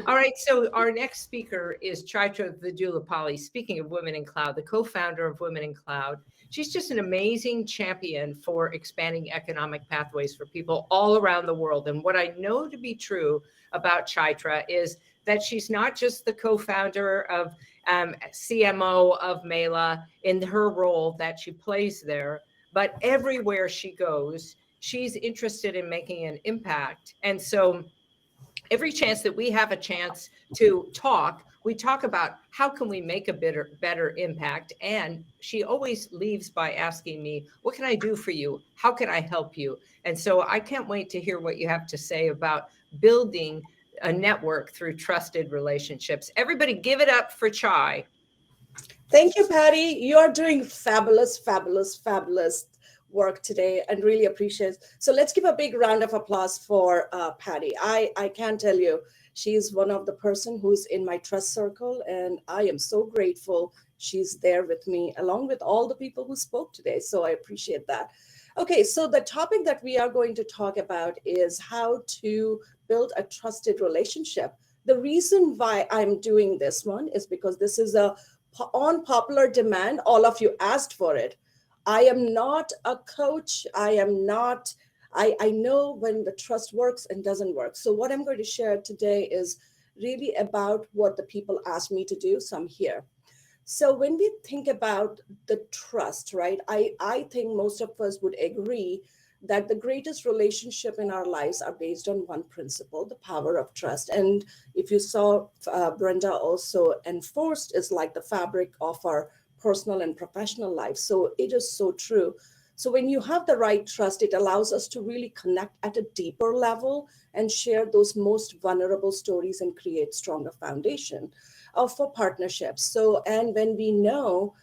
All right, so our next speaker is Chaitra Vedullapalli. Speaking of Women in Cloud, the co-founder of Women in Cloud. She's just an amazing champion for expanding economic pathways for people all around the world. And what I know to be true about Chaitra is that she's not just the co-founder of CMO of Mela in her role that she plays there, but everywhere she goes, she's interested in making an impact. And so every chance that we have a chance to talk, we talk about how can we make a better impact. And she always leaves by asking me, what can I do for you? How can I help you? And so I can't wait to hear what you have to say about building a network through trusted relationships. Everybody give it up for Chai. Thank you, Patty. You are doing fabulous, fabulous, fabulous work today and really appreciate it. So let's give a big round of applause for Patty. I can tell you, she's one of the person who's in my trust circle, and I am so grateful she's there with me, along with all the people who spoke today. So I appreciate that. Okay, so the topic that we are going to talk about is how to build a trusted relationship. The reason why I'm doing this one is because this is a on popular demand. All of you asked for it. I am not a coach. I know when the trust works and doesn't work. So what I'm going to share today is really about what the people asked me to do. So I'm here. So when we think about the trust, right, I think most of us would agree that the greatest relationship in our lives are based on one principle, the power of trust. And if you saw, Brenda also enforced, is like the fabric of our personal and professional life. So it is so true. So when you have the right trust, it allows us to really connect at a deeper level and share those most vulnerable stories and create stronger foundation for partnerships. So, and when we know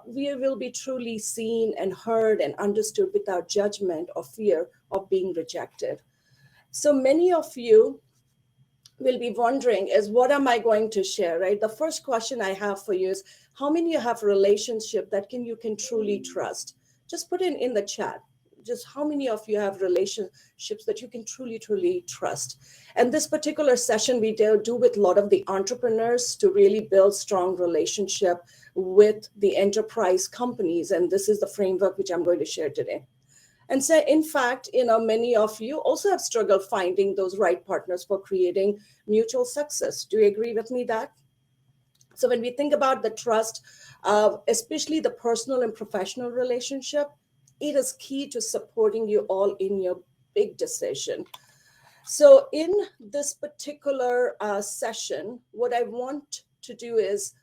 we will be truly seen and heard and understood without judgment or fear of being rejected. So many of you will be wondering is what am I going to share, right? The first question I have for you is how many you have relationship that you can truly trust? Just put in the chat. Just how many of you have relationships that you can truly trust? And this particular session we do with a lot of the entrepreneurs to really build strong relationship with the enterprise companies. And this is the framework which I'm going to share today. And so, in fact, many of you also have struggled finding those right partners for creating mutual success. Do you agree with me that? So when we think about the trust, especially the personal and professional relationship, it is key to supporting you all in your big decision. So in this particular session, what I want to do is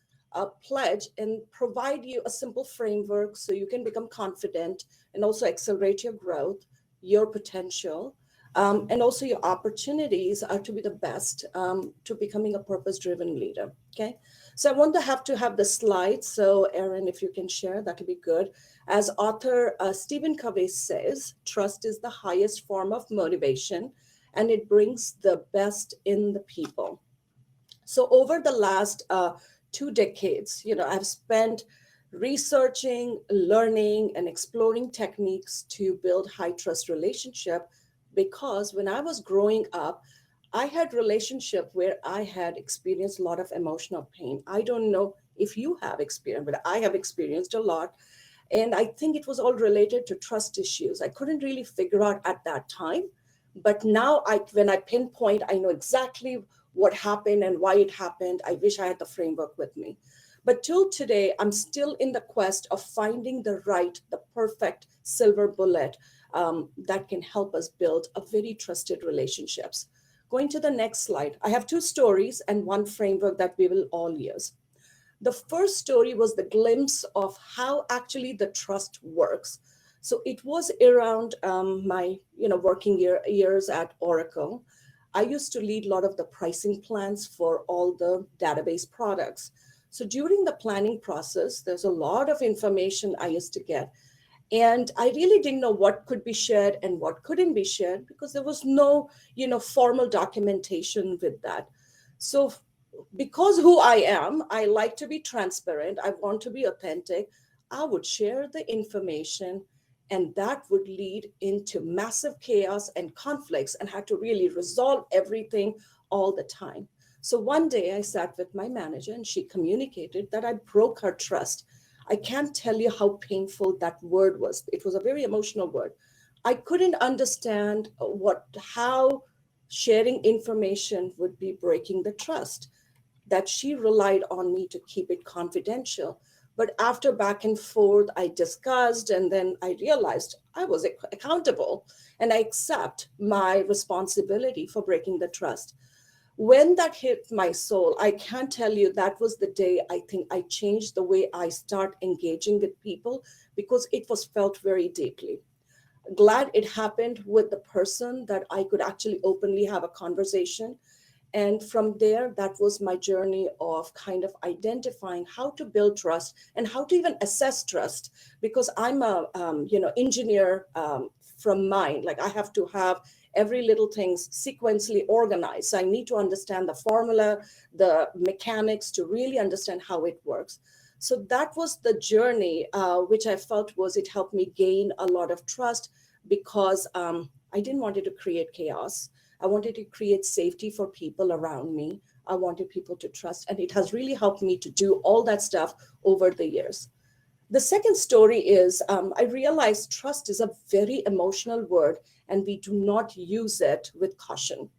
pledge and provide you a simple framework so you can become confident and also accelerate your growth, your potential, and also your opportunities are to be the best to becoming a purpose-driven leader. Okay, so I want to have the slides. So Erin, if you can share, that would be good. As author Stephen Covey says, trust is the highest form of motivation, and it brings the best in the people. So over the last 2 decades, I've spent researching, learning, and exploring techniques to build high trust relationship, because when I was growing up, I had relationship where I had experienced a lot of emotional pain. I don't know if you have experienced, but I have experienced a lot. And I think it was all related to trust issues. I couldn't really figure out at that time. But now when I pinpoint, I know exactly what happened and why it happened. I wish I had the framework with me. But till today, I'm still in the quest of finding the perfect silver bullet that can help us build a very trusted relationships. Going to the next slide, I have 2 stories and 1 framework that we will all use. The first story was the glimpse of how actually the trust works. So it was around my working years at Oracle. I used to lead a lot of the pricing plans for all the database products. So during the planning process, there's a lot of information I used to get. And I really didn't know what could be shared and what couldn't be shared because there was no, formal documentation with that. So because who I am, I like to be transparent. I want to be authentic. I would share the information, and that would lead into massive chaos and conflicts and had to really resolve everything all the time. So one day I sat with my manager and she communicated that I broke her trust. I can't tell you how painful that word was. It was a very emotional word. I couldn't understand how sharing information would be breaking the trust, that she relied on me to keep it confidential. But after back and forth, I discussed, and then I realized I was accountable and I accept my responsibility for breaking the trust. When that hit my soul, I can't tell you, that was the day I think I changed the way I start engaging with people, because it was felt very deeply. Glad it happened with the person that I could actually openly have a conversation. And from there, that was my journey of kind of identifying how to build trust and how to even assess trust, because I'm a engineer from mind. Like, I have to have every little things sequentially organized. So I need to understand the formula, the mechanics, to really understand how it works. So that was the journey, which I felt was, it helped me gain a lot of trust, because I didn't want it to create chaos. I wanted to create safety for people around me. I wanted people to trust, and it has really helped me to do all that stuff over the years. The second story is, I realized trust is a very emotional word, and we do not use it with caution.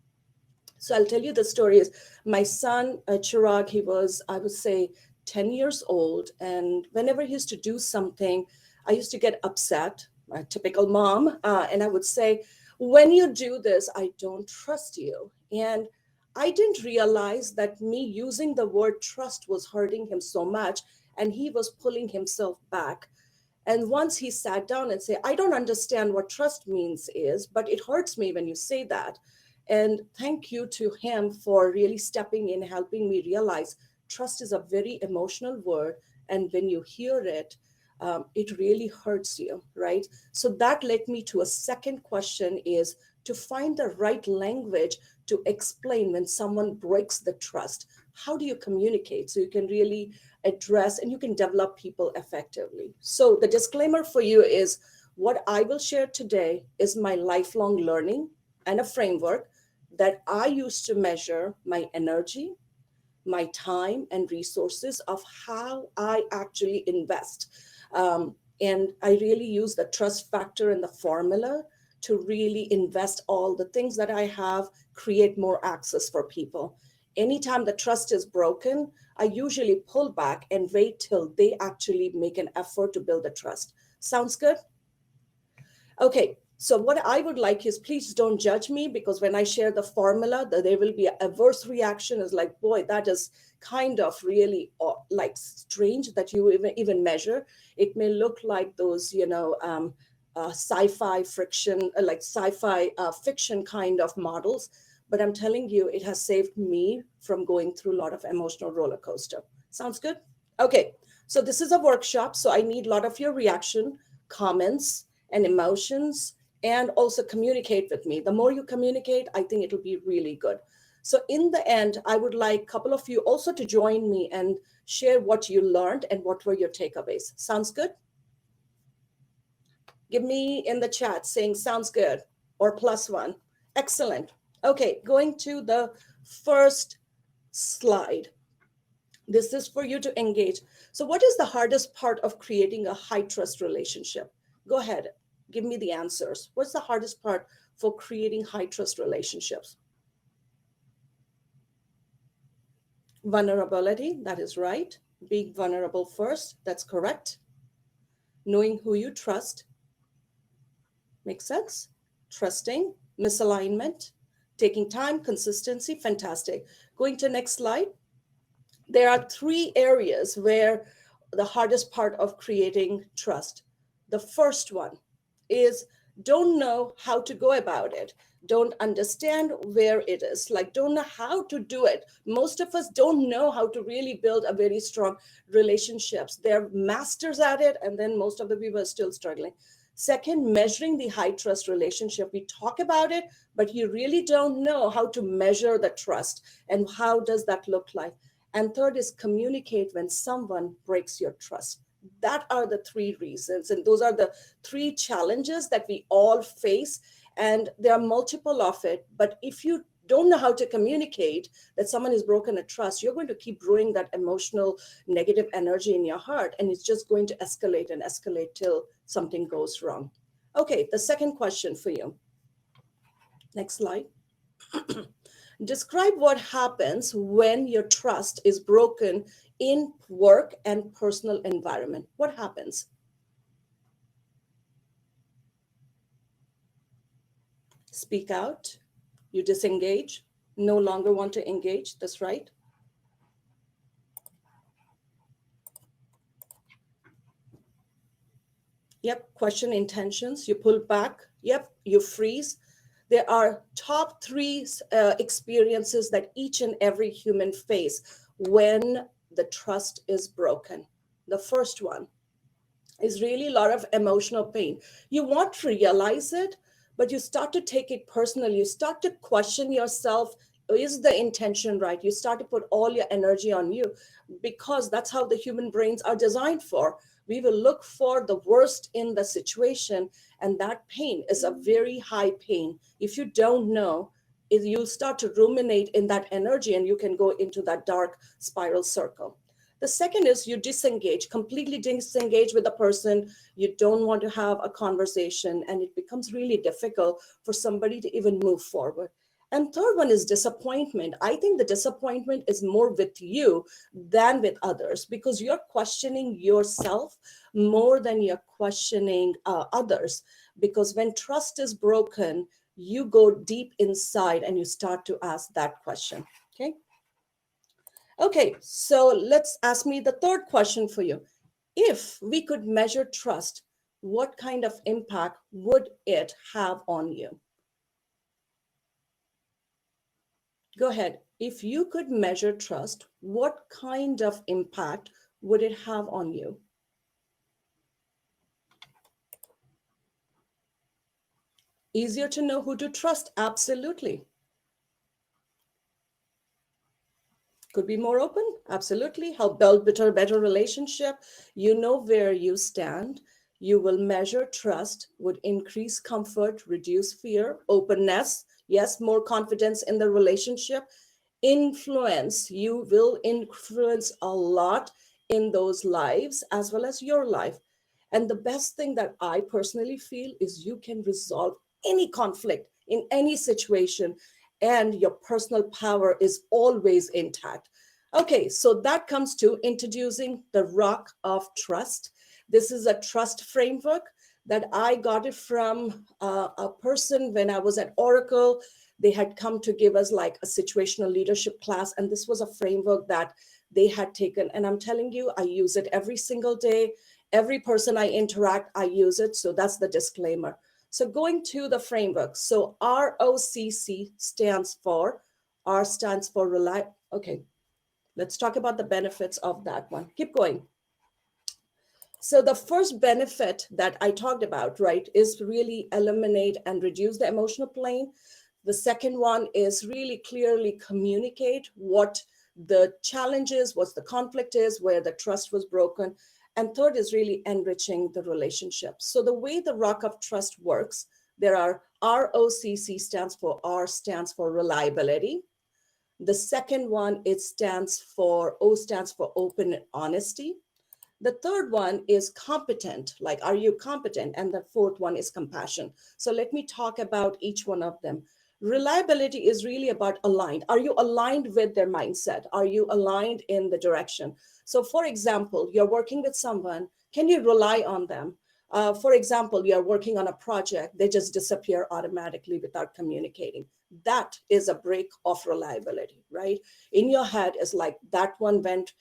So I'll tell you, the story is, my son, Chirag, he was, I would say, 10 years old. And whenever he used to do something, I used to get upset, a typical mom. And I would say, when you do this, I don't trust you. And I didn't realize that me using the word trust was hurting him so much. And he was pulling himself back. And once he sat down and said, I don't understand what trust means but it hurts me when you say that. And thank you to him for really stepping in, helping me realize trust is a very emotional word. And when you hear it, it really hurts you, right? So that led me to a second question, is to find the right language to explain when someone breaks the trust. How do you communicate so you can really address and you can develop people effectively? So the disclaimer for you is, what I will share today is my lifelong learning and a framework that I use to measure my energy, my time, and resources of how I actually invest. And I really use the trust factor and the formula to really invest all the things that I have, create more access for people. Anytime the trust is broken, I usually pull back and wait till they actually make an effort to build the trust. Sounds good? Okay, so what I would like is, please don't judge me, because when I share the formula, there will be an adverse reaction. Is like, boy, that is kind of really like strange that you even measure. It may look like those, sci-fi friction, like sci-fi fiction kind of models. But I'm telling you, it has saved me from going through a lot of emotional roller coaster. Sounds good? Okay, so this is a workshop. So I need a lot of your reaction, comments, and emotions, and also communicate with me. The more you communicate, I think it'll be really good. So in the end, I would like a couple of you also to join me and share what you learned and what were your takeaways. Sounds good? Give me in the chat saying sounds good or +1. Excellent. Okay, going to the first slide. This is for you to engage. So what is the hardest part of creating a high trust relationship? Go ahead, give me the answers. What's the hardest part for creating high trust relationships? Vulnerability, that is right. Being vulnerable first, that's correct. Knowing who you trust, makes sense. Trusting, misalignment, taking time, consistency, fantastic. Going to next slide. There are 3 areas where the hardest part of creating trust. The first one is, don't know how to go about it. Don't understand where it is. Like, don't know how to do it. Most of us don't know how to really build a very strong relationships. They're masters at it, and then most of the people are still struggling. Second, measuring the high trust relationship. We talk about it, but you really don't know how to measure the trust and how does that look like. And third is communicate when someone breaks your trust. That are the 3 reasons. And those are the 3 challenges that we all face. And there are multiple of it. But if you don't know how to communicate that someone is broken a trust, you're going to keep brewing that emotional negative energy in your heart, and it's just going to escalate and escalate till something goes wrong. Okay, the second question for you. Next slide. Describe what happens when your trust is broken in work and personal environment. What happens? Speak out. You disengage, no longer want to engage. That's right. Yep, question intentions. You pull back. Yep, you freeze. There are top three experiences that each and every human face when the trust is broken. The first one is really a lot of emotional pain. You won't realize it, but you start to take it personally. You start to question yourself. Is the intention right? You start to put all your energy on you, because that's how the human brains are designed for. We will look for the worst in the situation, and that pain is a very high pain. If you don't know, you'll start to ruminate in that energy, and you can go into that dark spiral circle. The second is you disengage, completely disengage with the person. You don't want to have a conversation, and it becomes really difficult for somebody to even move forward. And third one is disappointment. I think the disappointment is more with you than with others, because you're questioning yourself more than you're questioning others. Because when trust is broken, you go deep inside and you start to ask that question. Okay. Okay, so let's ask me the third question for you. If we could measure trust, what kind of impact would it have on you? Go ahead. If you could measure trust, what kind of impact would it have on you? Easier to know who to trust? Absolutely. Could be more open? Absolutely. Help build better relationship. You know where you stand. You will measure trust, would increase comfort, reduce fear, openness. Yes, more confidence in the relationship. Influence. You will influence a lot in those lives as well as your life. And the best thing that I personally feel is you can resolve any conflict in any situation, and your personal power is always intact. Okay, so that comes to introducing the rock of trust. This is a trust framework that I got it from a person when I was at Oracle. They had come to give us like a situational leadership class, and this was a framework that they had taken. And I'm telling you, I use it every single day. Every person I interact, I use it. So that's the disclaimer. So going to the framework. So ROCC stands for, R stands for rely. Okay, let's talk about the benefits of that one. Keep going. So the first benefit that I talked about, right, is really eliminate and reduce the emotional plane. The second one is really clearly communicate what the challenge is, what the conflict is, where the trust was broken. And third is really enriching the relationship. So the way the rock of trust works, there are ROCC stands for, R stands for reliability. The second one, it stands for, O stands for open honesty. The third one is competent, like, are you competent? And the fourth one is compassion. So let me talk about each one of them. Reliability is really about aligned. Are you aligned with their mindset? Are you aligned in the direction? So for example, you're working with someone, can you rely on them? For example, you're working on a project, they just disappear automatically without communicating. That is a break of reliability, right? In your head, it's like that one went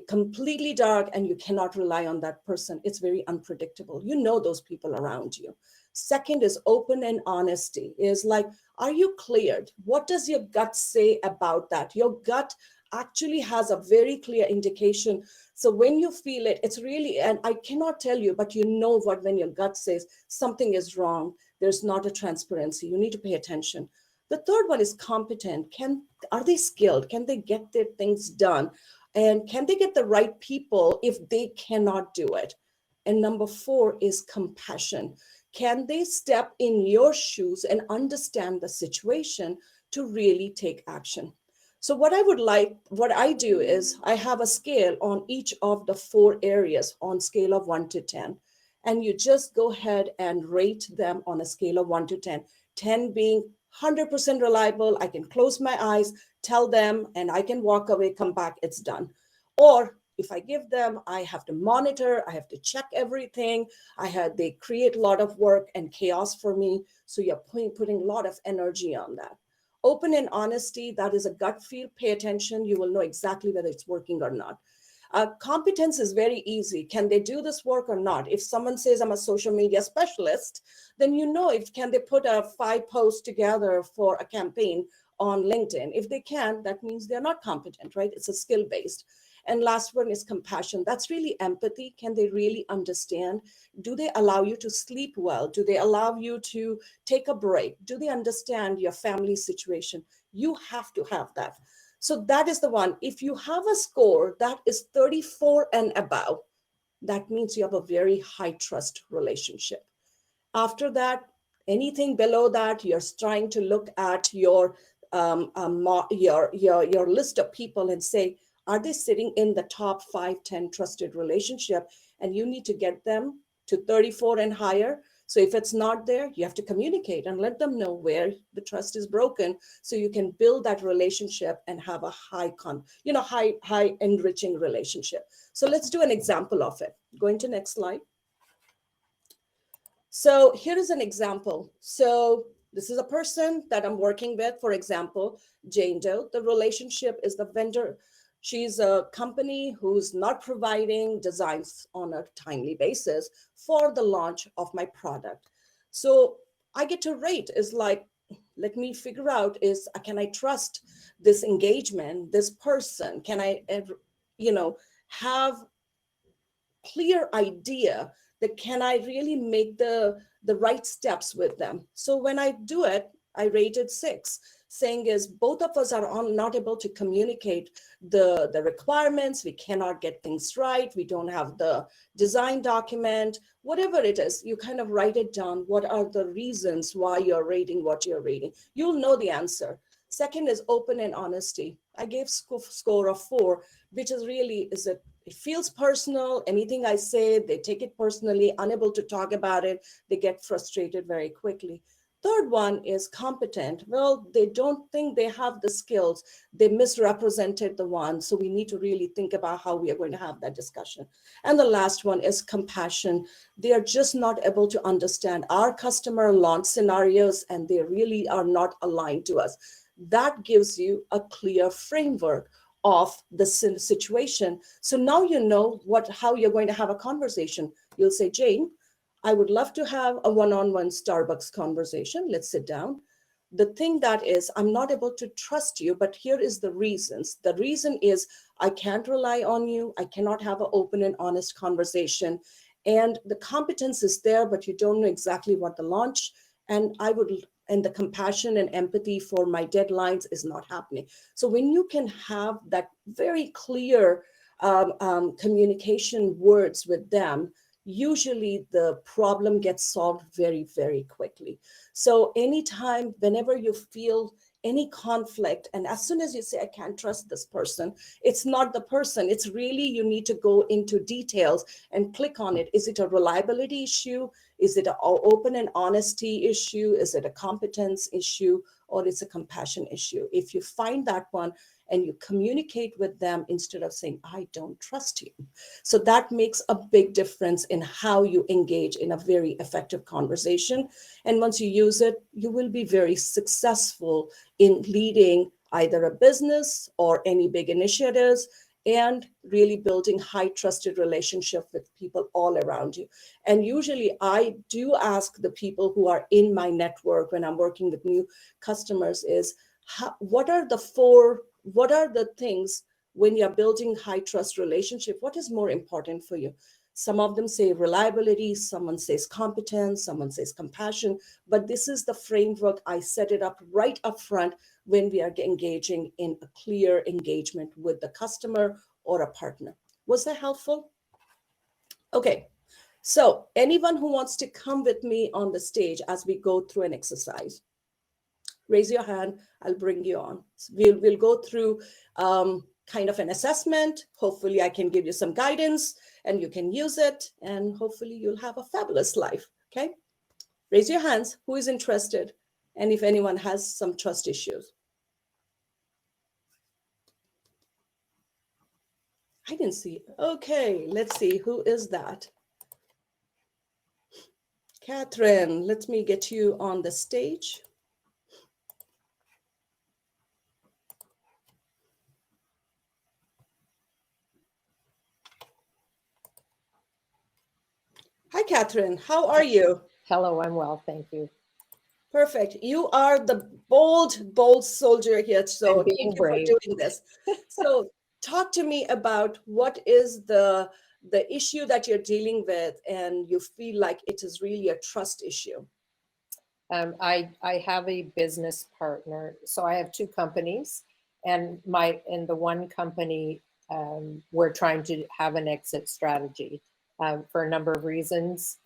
completely dark and you cannot rely on that person. It's very unpredictable. You know those people around you. Second is open and honesty, is like, are you cleared? What does your gut say about that? Your gut actually has a very clear indication. So when you feel it, it's really, and I cannot tell you, but you know what, when your gut says something is wrong, there's not a transparency, you need to pay attention. The third one is competent. Are they skilled? Can they get their things done? And can they get the right people if they cannot do it? And number four is compassion. Can they step in your shoes and understand the situation to really take action. So what I do is I have a scale on each of the 4 areas on scale of 1 to 10. And you just go ahead and rate them on a scale of 1 to 10. 10 being 100% reliable. I can close my eyes, tell them, and I can walk away, come back, it's done. Or if I give them, I have to monitor, I have to check everything. They create a lot of work and chaos for me. So you're putting a lot of energy on that. Open and honesty, that is a gut feel. Pay attention. You will know exactly whether it's working or not. Competence is very easy. Can they do this work or not? If someone says I'm a social media specialist, then you know if can they put a 5 posts together for a campaign on LinkedIn. If they can, that means they're not competent, right? It's a skill based. And last one is compassion. That's really empathy. Can they really understand? Do they allow you to sleep well? Do they allow you to take a break? Do they understand your family situation? You have to have that. So that is the one. If you have a score that is 34 and above, that means you have a very high trust relationship. After that, anything below that, you're trying to look at your list of people and say, are they sitting in the top 5, 10 trusted relationship? And you need to get them to 34 and higher. So if it's not there, you have to communicate and let them know where the trust is broken, so you can build that relationship and have a high enriching relationship. So let's do an example of it. Going to next slide. So here is an example. So this is a person that I'm working with, for example, Jane Doe. The relationship is the vendor. She's a company who's not providing designs on a timely basis for the launch of my product. So I get to rate is like, let me figure out can I trust this engagement, this person? Can I, have clear idea that can I really make the right steps with them? So when I do it, I rated 6, saying is both of us are not able to communicate the requirements. We cannot get things right. We don't have the design document, whatever it is, you kind of write it down. What are the reasons why you're rating what you're rating? You'll know the answer. Second is open and honesty. I gave score of 4, which is really, it feels personal. Anything I say, they take it personally, unable to talk about it. They get frustrated very quickly. Third one is competent. Well, they don't think they have the skills. They misrepresented the one. So we need to really think about how we are going to have that discussion. And the last one is compassion. They are just not able to understand our customer launch scenarios, and they really are not aligned to us. That gives you a clear framework of the situation. So now you know how you're going to have a conversation. You'll say, Jane, I would love to have a one-on-one Starbucks conversation. Let's sit down. The thing that is, I'm not able to trust you, but here is the reasons. The reason is I can't rely on you. I cannot have an open and honest conversation. And the competence is there, but you don't know exactly what the launch. And the compassion and empathy for my deadlines is not happening. So when you can have that very clear communication words with them, usually the problem gets solved very, very quickly. So anytime, whenever you feel any conflict, and as soon as you say, I can't trust this person, it's not the person. It's really, you need to go into details and click on it. Is it a reliability issue? Is it an open and honesty issue? Is it a competence issue? Or it's a compassion issue? If you find that one and you communicate with them instead of saying, I don't trust you. So that makes a big difference in how you engage in a very effective conversation. And once you use it, you will be very successful in leading either a business or any big initiatives, and really building high trusted relationship with people all around you. And usually I do ask the people who are in my network when I'm working with new customers is, what are the things when you're building high trust relationship, what is more important for you? Some of them say reliability, someone says competence, someone says compassion, but this is the framework. I set it up right up front when we are engaging in a clear engagement with the customer or a partner. Was that helpful? Okay, so anyone who wants to come with me on the stage as we go through an exercise. Raise your hand. I'll bring you on. So we'll go through kind of an assessment. Hopefully I can give you some guidance and you can use it, and hopefully you'll have a fabulous life. Okay. Raise your hands. Who is interested? And if anyone has some trust issues. I didn't see. Okay, let's see. Who is that? Catherine, let me get you on the stage. Hi, Catherine. How are you? Hello, I'm well, thank you. Perfect. You are the bold soldier here. So thank you for doing this. So talk to me about what is the issue that you're dealing with and you feel like it is really a trust issue. I have a business partner. So I have two companies, and the one company, we're trying to have an exit strategy for a number of reasons.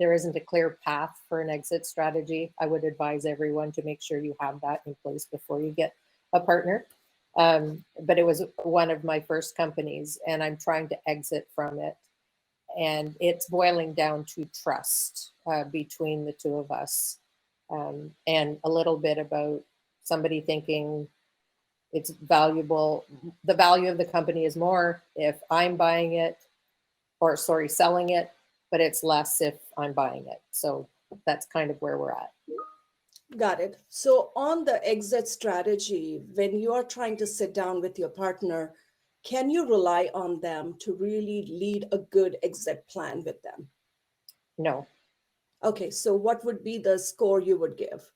There isn't a clear path for an exit strategy. I would advise everyone to make sure you have that in place before you get a partner. But it was one of my first companies, and I'm trying to exit from it. And it's boiling down to trust between the two of us, and a little bit about somebody thinking it's valuable. The value of the company is more if I'm buying it, selling it, but it's less if I'm buying it. So that's kind of where we're at. Got it. So on the exit strategy, when you are trying to sit down with your partner, can you rely on them to really lead a good exit plan with them? No. Okay, so what would be the score you would give?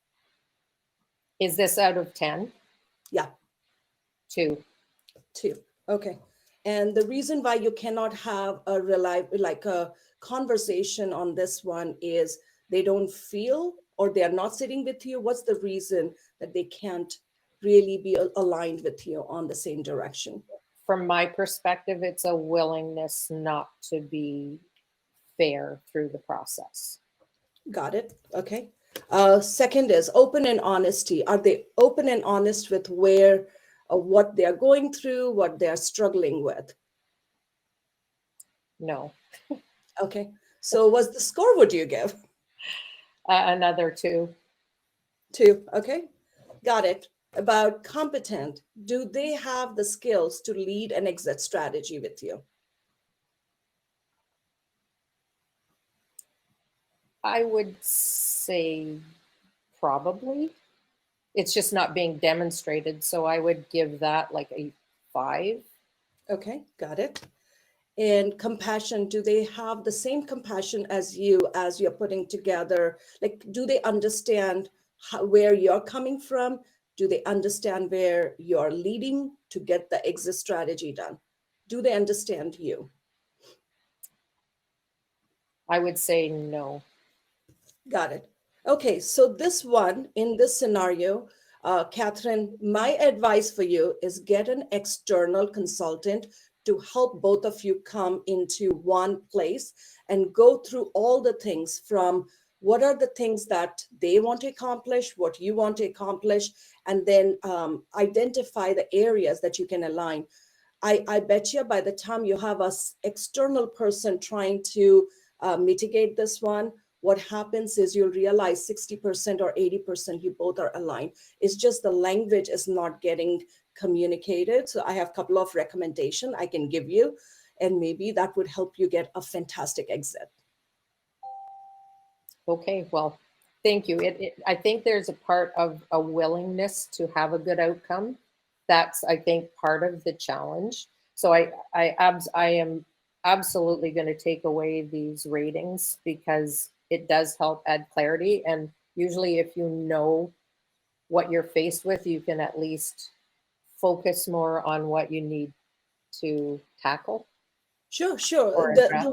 Is this out of 10? Yeah. 2. 2. Okay. And the reason why you cannot have a conversation on this one is they don't feel, or they are not sitting with you. What's the reason that they can't really be aligned with you on the same direction? From my perspective, it's a willingness not to be fair through the process. Got it. Okay. Second is open and honesty. Are they open and honest with what they're going through, what they're struggling with? No. Okay. So what's the score would you give? Another 2. 2. Okay. Got it. About competent, do they have the skills to lead an exit strategy with you? I would say probably. It's just not being demonstrated. So I would give that like a 5. Okay, got it. And compassion, do they have the same compassion as you're putting together? Like, do they understand where you're coming from? Do they understand where you're leading to get the exit strategy done? Do they understand you? I would say no. Got it. Okay, so in this scenario, Catherine, my advice for you is get an external consultant to help both of you come into one place and go through all the things, from what are the things that they want to accomplish, what you want to accomplish, and then identify the areas that you can align. I bet you by the time you have an external person trying to mitigate this one, what happens is you'll realize 60% or 80% you both are aligned. It's just the language is not getting communicated. So I have a couple of recommendations I can give you, and maybe that would help you get a fantastic exit. Okay, well, thank you. I think there's a part of a willingness to have a good outcome. That's, I think, part of the challenge. So I am absolutely going to take away these ratings because it does help add clarity. And usually if you know what you're faced with, you can at least focus more on what you need to tackle. Sure. The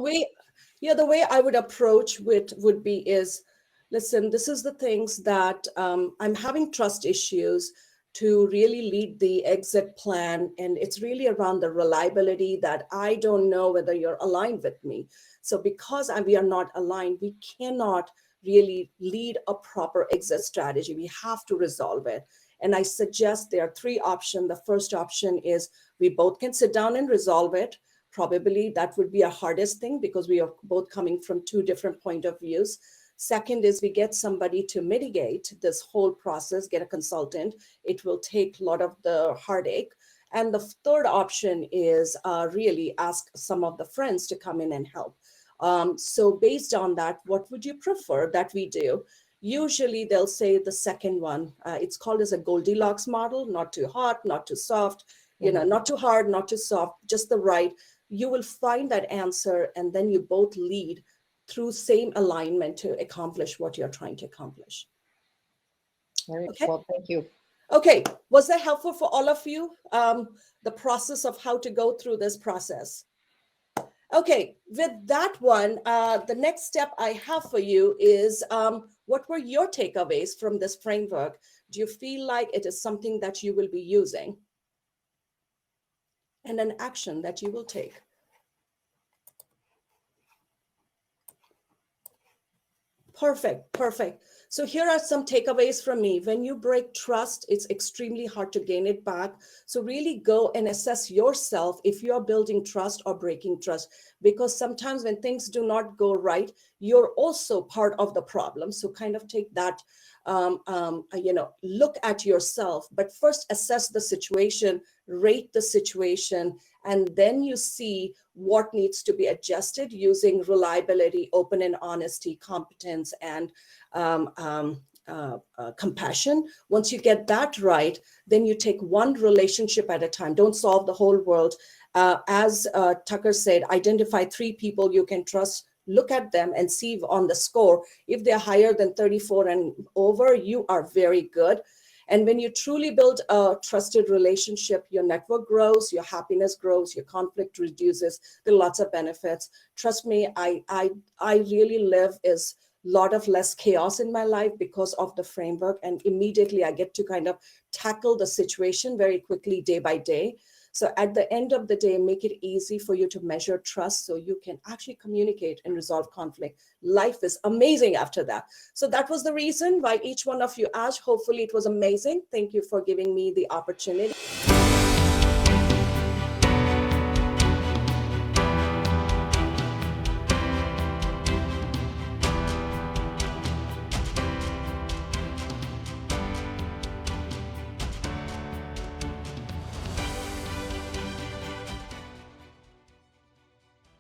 way I would approach would be is, listen, this is the things that I'm having trust issues to really lead the exit plan. And it's really around the reliability that I don't know whether you're aligned with me. So because we are not aligned, we cannot really lead a proper exit strategy. We have to resolve it. And I suggest there are three options. The first option is we both can sit down and resolve it. Probably that would be a hardest thing because we are both coming from two different point of views. Second is we get somebody to mitigate this whole process, get a consultant. It will take a lot of the heartache. And the third option is really ask some of the friends to come in and help. So based on that, what would you prefer that we do? Usually they'll say the second one. It's called as a Goldilocks model, not too hot, not too soft, not too hard, not too soft, just the right. You will find that answer, and then you both lead through same alignment to accomplish what you're trying to accomplish. Okay. Well, thank you. Okay, was that helpful for all of you? The process of how to go through this process. Okay, with that one, the next step I have for you is what were your takeaways from this framework? Do you feel like it is something that you will be using? And an action that you will take? Perfect, perfect. So here are some takeaways from me. When you break trust, it's extremely hard to gain it back. So really go and assess yourself if you're building trust or breaking trust, because sometimes when things do not go right, you're also part of the problem. So kind of take that, look at yourself, but first assess the situation, rate the situation, and then you see what needs to be adjusted using reliability, open and honesty, competence, and compassion. Once you get that right, then you take one relationship at a time. Don't solve the whole world. As Tucker said, identify 3 people you can trust. Look at them and see on the score. If they're higher than 34 and over, you are very good. And when you truly build a trusted relationship, your network grows, your happiness grows, your conflict reduces. There are lots of benefits. Trust me, I really live is a lot of less chaos in my life because of the framework. And immediately I get to kind of tackle the situation very quickly, day by day. So at the end of the day, make it easy for you to measure trust so you can actually communicate and resolve conflict. Life is amazing after that. So that was the reason why each one of you asked. Hopefully it was amazing. Thank you for giving me the opportunity.